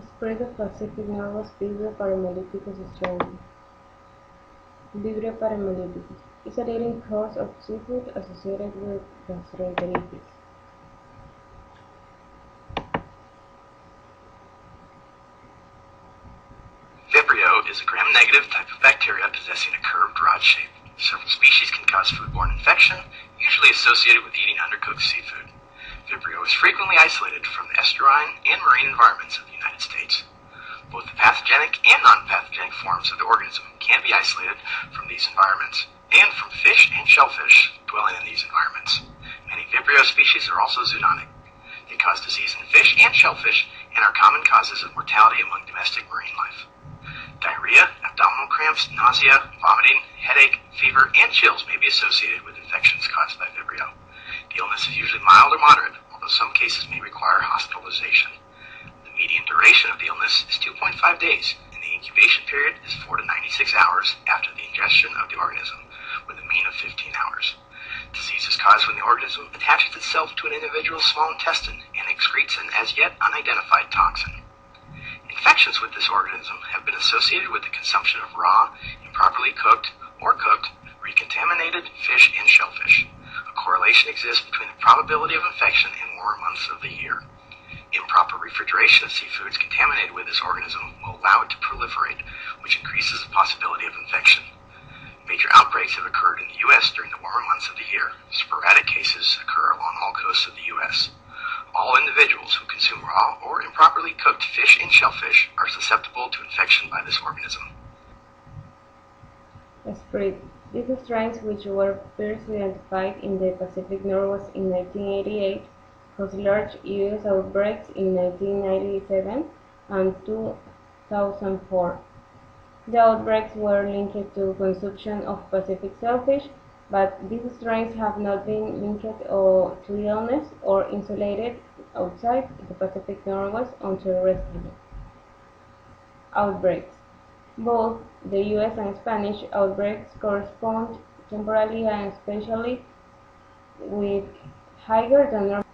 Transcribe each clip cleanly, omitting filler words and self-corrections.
Spread of Pacific Northwest Vibrio Parahaemolyticus strain. Vibrio Parahaemolyticus is a leading cause of seafood associated with gastroenteritis. Vibrio is a gram-negative type of bacteria possessing a curved rod shape. Several species can cause foodborne infection, usually associated with eating undercooked seafood. Vibrio is frequently isolated from the estuarine and marine environments of the United States. Both the pathogenic and non-pathogenic forms of the organism can be isolated from these environments, and from fish and shellfish dwelling in these environments. Many Vibrio species are also zoonotic. They cause disease in fish and shellfish and are common causes of mortality among domestic marine life. Diarrhea, abdominal cramps, nausea, vomiting, headache, fever, and chills may be associated with infections caused by Vibrio. The illness is usually mild or moderate, although some cases may require hospitalization. The median duration of the illness is 2.5 days, and the incubation period is 4 to 96 hours after the ingestion of the organism, with a mean of 15 hours. Disease is caused when the organism attaches itself to an individual's small intestine and excretes an as yet unidentified toxin. Infections with this organism have been associated with the consumption of raw, improperly cooked, or cooked, recontaminated fish and shellfish. A correlation exists between the probability of infection in warmer months of the year. Improper refrigeration of seafoods contaminated with this organism will allow it to proliferate, which increases the possibility of infection. Major outbreaks have occurred in the U.S. during the warmer months of the year. Sporadic cases occur along all coasts of the U.S. All individuals who consume raw or improperly cooked fish and shellfish are susceptible to infection by this organism. Spread. These strains, which were first identified in the Pacific Northwest in 1988, caused large U.S. outbreaks in 1997 and 2004. The outbreaks were linked to consumption of Pacific sailfish, but these strains have not been linked to illness or insulated outside the Pacific Northwest until recently. Outbreaks. Both the U.S. and Spanish outbreaks correspond temporally and spatially with higher than normal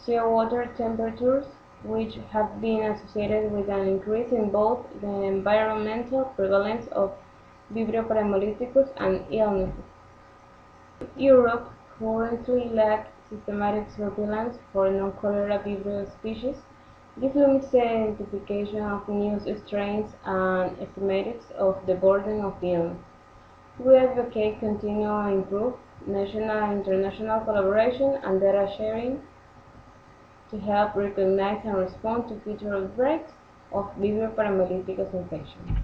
seawater temperatures, which have been associated with an increase in both the environmental prevalence of Vibrio Parahaemolyticus and illnesses. Europe currently lacks systematic surveillance for non-cholera Vibrio species. This limits the identification of new strains and estimates of the burden of the illness. We advocate continue and improve national and international collaboration and data sharing to help recognize and respond to future outbreaks of Vibrio Parahaemolyticus infection.